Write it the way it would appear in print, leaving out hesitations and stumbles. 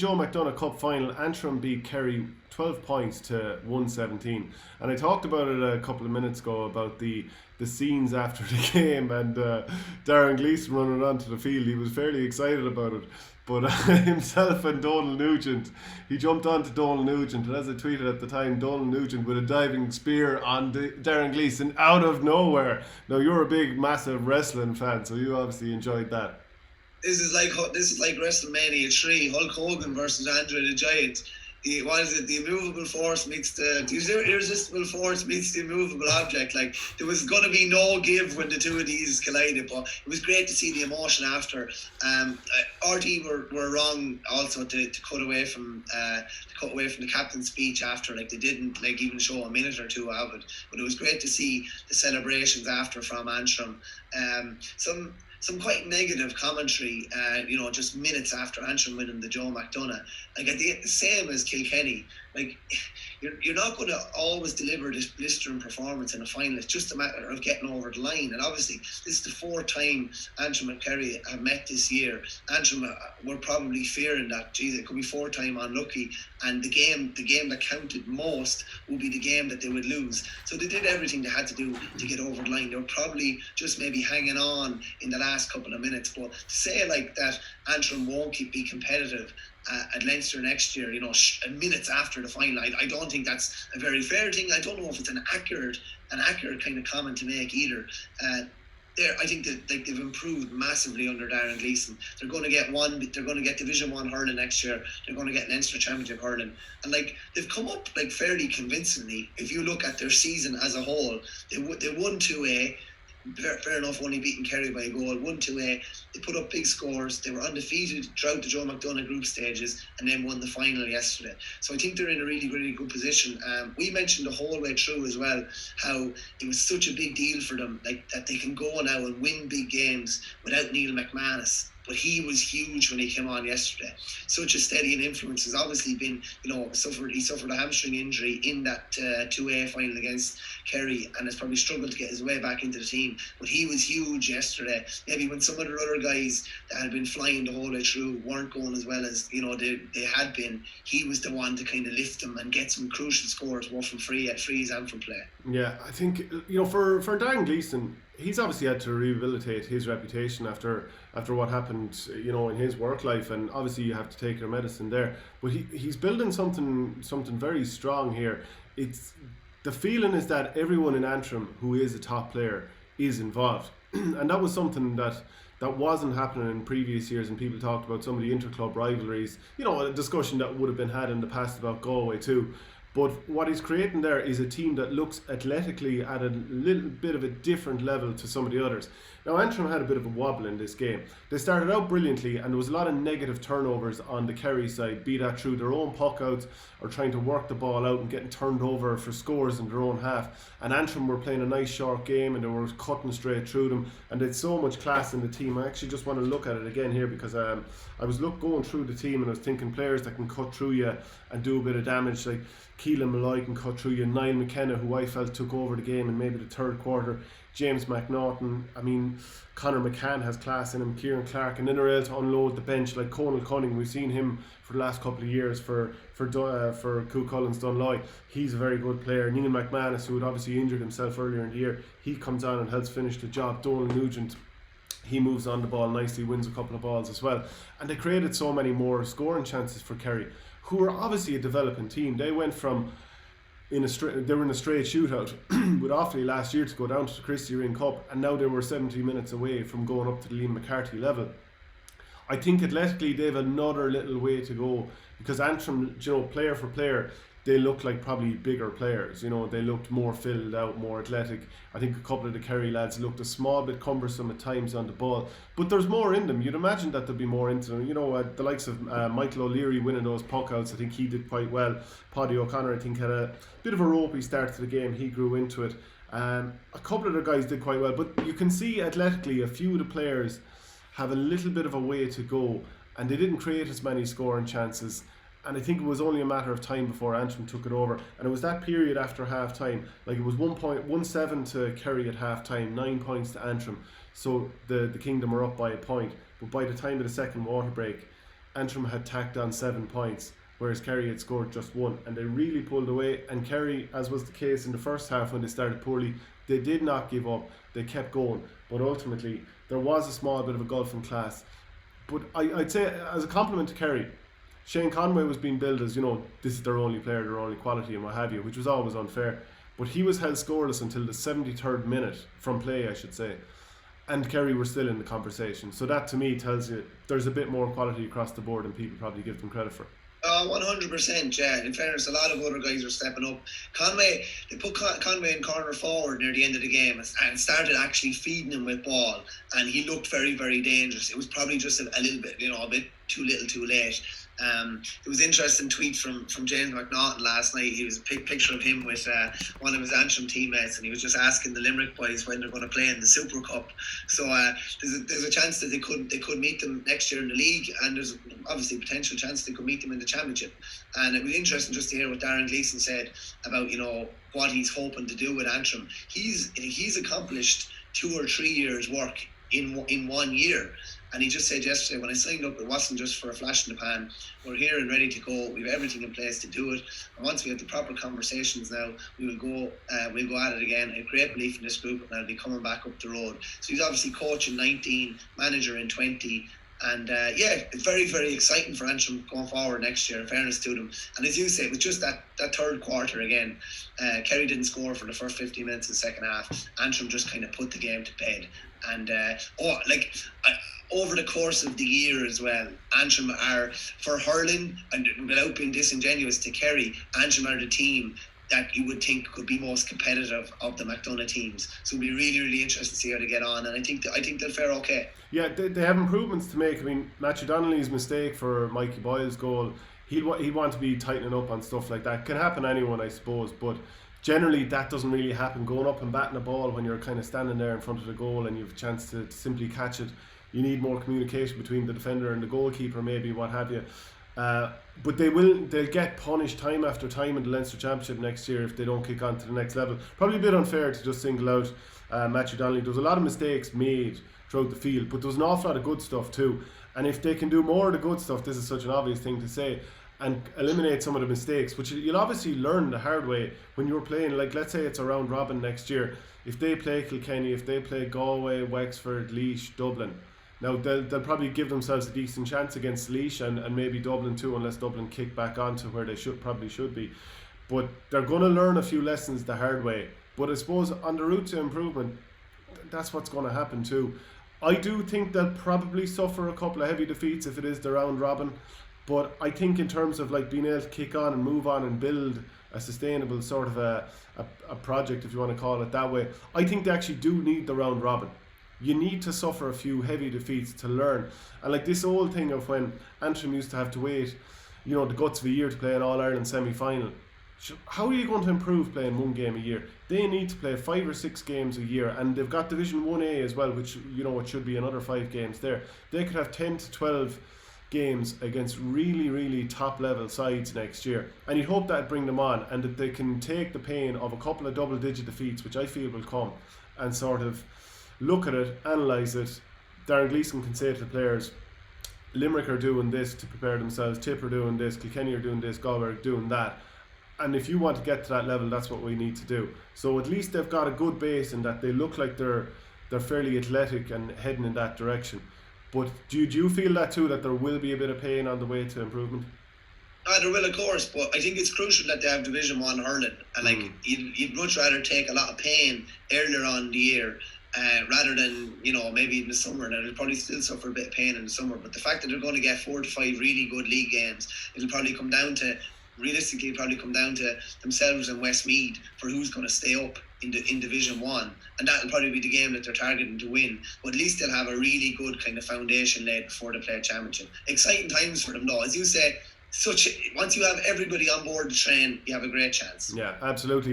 Joe McDonagh Cup final, Antrim beat Kerry 12 points to 117. And I talked about it a couple of minutes ago about the scenes after the game and Darren Gleeson running onto the field. He was fairly excited about it. But himself and Donal Nugent, he jumped onto Donal Nugent, and as I tweeted at the time, Donal Nugent with a diving spear on Darren Gleeson out of nowhere. Now, you're a big, massive wrestling fan, so you obviously enjoyed that. This is like WrestleMania 3, Hulk Hogan versus Andre the Giant. What is it? The immovable force meets the irresistible force meets the immovable object. Like, there was going to be no give when the two of these collided, but it was great to see the emotion after. RT were wrong also to cut away from the captain's speech after. Like, they didn't even show a minute or two of it, but it was great to see the celebrations after from Antrim. Some quite negative commentary, just minutes after Antrim winning the Joe McDonagh. Like, at the same as Kilkenny, like, you're not going to always deliver this blistering performance in a final. It's just a matter of getting over the line. And obviously, this is the fourth time Antrim and Kerry have met this year. Antrim were probably fearing that, geez, it could be four time unlucky, and the game that counted most would be the game that they would lose. So they did everything they had to do to get over the line. They were probably just maybe hanging on in the last couple of minutes. But to say like that Antrim won't be competitive at Leinster next year, minutes after the final, I don't think that's a very fair thing. I don't know if it's an accurate kind of comment to make either. I think that they've improved massively under Darren Gleeson. They're going to get Division 1 hurling next year. They're going to get Leinster Championship hurling, and they've come up fairly convincingly. If you look at their season as a whole, they won 2A. Fair enough, only beating Kerry by a goal, 1-2A. They put up big scores. They were undefeated throughout the Joe McDonagh group stages, and then won the final yesterday. So I think they're in a really, really good position. We mentioned the whole way through as well how it was such a big deal for them, like that they can go now and win big games without Niall McManus. But he was huge when he came on yesterday. Such a steadying influence. Has obviously been, he suffered a hamstring injury in that 2A final against Kerry, and has probably struggled to get his way back into the team. But he was huge yesterday. Maybe when some of the other guys that had been flying the whole way through weren't going as well as they had been, he was the one to kind of lift them and get some crucial scores, both from frees and from play. Yeah, I think for Darren Gleeson, he's obviously had to rehabilitate his reputation after what happened, in his work life, and obviously you have to take your medicine there. But he's building something very strong here. It's the feeling is that everyone in Antrim who is a top player is involved, and that was something that wasn't happening in previous years. And people talked about some of the interclub rivalries, a discussion that would have been had in the past about Galway too. But what he's creating there is a team that looks athletically at a little bit of a different level to some of the others. Now, Antrim had a bit of a wobble in this game. They started out brilliantly, and there was a lot of negative turnovers on the Kerry side, be that through their own puck-outs or trying to work the ball out and getting turned over for scores in their own half. And Antrim were playing a nice short game, and they were cutting straight through them, and they had so much class in the team. I actually just want to look at it again here, because I was going through the team, and I was thinking players that can cut through you and do a bit of damage, like Keelan Malloy can cut through you, Niall McKenna, who I felt took over the game in maybe the third quarter, James McNaughton, Conor McCann has class in him, Kieran Clark, and then they're able to unload the bench like Conal Cunning. We've seen him for the last couple of years for Cú Collins Dunloy. He's a very good player. Niall McManus, who had obviously injured himself earlier in the year, he comes on and helps finish the job. Donal Nugent, he moves on the ball nicely, wins a couple of balls as well. And they created so many more scoring chances for Kerry, who are obviously a developing team. They went from they were in a straight shootout with Offaly last year to go down to the Christy Ring Cup, and now they were 70 minutes away from going up to the Liam MacCarthy level. I think athletically they have another little way to go, because Antrim, player for player, they look like probably bigger players. They looked more filled out, more athletic. I think a couple of the Kerry lads looked a small bit cumbersome at times on the ball, but there's more in them. You'd imagine that there'd be more into them. The likes of Michael O'Leary winning those puck outs, I think he did quite well. Paddy O'Connor, I think, had a bit of a ropey start to the game. He grew into it. A couple of the guys did quite well, but you can see athletically a few of the players have a little bit of a way to go, and they didn't create as many scoring chances. And I think it was only a matter of time before Antrim took it over. And it was that period after half time. Like, it was 1-7 to Kerry at half time, 9 points to Antrim. So the Kingdom were up by a point. But by the time of the second water break, Antrim had tacked on 7 points, whereas Kerry had scored just 1, and they really pulled away. And Kerry, as was the case in the first half when they started poorly, they did not give up. They kept going, but ultimately there was a small bit of a gulf in class. But I'd say, as a compliment to Kerry, Shane Conway was being billed as, this is their only player, their only quality and what have you, which was always unfair. But he was held scoreless until the 73rd minute from play, I should say. And Kerry were still in the conversation. So that to me tells you there's a bit more quality across the board than people probably give them credit for. 100%, yeah. In fairness, a lot of other guys are stepping up. They put Conway in corner forward near the end of the game and started actually feeding him with ball, and he looked very, very dangerous. It was probably just a little bit, a bit too little, too late. There was an interesting tweet from James McNaughton last night. He was a picture of him with one of his Antrim teammates, and he was just asking the Limerick boys when they're going to play in the Super Cup. So there's a chance that they could meet them next year in the league, and there's obviously a potential chance they could meet them in the championship. And it was interesting just to hear what Darren Gleeson said about what he's hoping to do with Antrim. He's accomplished 2 or 3 years' work in 1 year. And he just said yesterday, when I signed up, it wasn't just for a flash in the pan. We're here and ready to go. We have everything in place to do it. And once we have the proper conversations now, we'll go at it again. I have great belief in this group, and I'll be coming back up the road. So he's obviously coaching 19, manager in 20. And it's very, very exciting for Antrim going forward next year, in fairness to them. And as you say, it was just that third quarter again. Kerry didn't score for the first 15 minutes of the second half. Antrim just kind of put the game to bed. And over the course of the year as well, Antrim are, for hurling, and without being disingenuous to Kerry, Antrim are the team that you would think could be most competitive of the McDonagh teams. So it'll be really, really interesting to see how they get on, and I think they'll fare okay. Yeah, they have improvements to make. I mean, Matthew Donnelly's mistake for Mikey Boyle's goal, he'd want to be tightening up on stuff like that. Can happen to anyone, I suppose, but generally that doesn't really happen. Going up and batting a ball when you're kind of standing there in front of the goal and you have a chance to simply catch it, you need more communication between the defender and the goalkeeper, maybe, what have you. But they'll get punished time after time in the Leinster Championship next year if they don't kick on to the next level. Probably a bit unfair to just single out Matthew Donnelly. There was a lot of mistakes made throughout the field, but there was an awful lot of good stuff too. And if they can do more of the good stuff, this is such an obvious thing to say, and eliminate some of the mistakes, which you'll obviously learn the hard way when you're playing, like let's say it's a round robin next year. If they play Kilkenny, if they play Galway, Wexford, Laois, Dublin, now they'll probably give themselves a decent chance against Laois and maybe Dublin too, unless Dublin kick back onto where they should be. But they're going to learn a few lessons the hard way. But I suppose on the route to improvement, that's what's going to happen too. I do think they'll probably suffer a couple of heavy defeats if it is the round robin. But I think in terms of like being able to kick on and move on and build a sustainable sort of a project, if you want to call it that way, I think they actually do need the round robin. You need to suffer a few heavy defeats to learn. And like this old thing of when Antrim used to have to wait, the guts of a year to play an All-Ireland semi-final. How are you going to improve playing one game a year? They need to play 5 or 6 games a year, and they've got Division 1A as well, which it should be another 5 games there. They could have 10 to 12 games against really, really top level sides next year, and you'd hope that'd bring them on, and that they can take the pain of a couple of double-digit defeats, which I feel will come, and sort of look at it, analyse it. Darren Gleeson can say to the players, Limerick are doing this to prepare themselves, Tip are doing this, Kilkenny are doing this, Galway are doing that. And if you want to get to that level, that's what we need to do. So at least they've got a good base in that they look like they're fairly athletic and heading in that direction. But do you feel that too, that there will be a bit of pain on the way to improvement? There will, of course, but I think it's crucial that they have Division 1 hurling. And you'd much rather take a lot of pain earlier on in the year rather than, maybe in the summer. Now, they'll probably still suffer a bit of pain in the summer, but the fact that they're going to get 4 to 5 really good league games, it'll probably come down to themselves and Westmeath for who's going to stay up in Division 1, and that'll probably be the game that they're targeting to win. But at least they'll have a really good kind of foundation laid before they play a championship. Exciting times for them though, as you say. Once you have everybody on board the train, you have a great chance. Yeah, absolutely.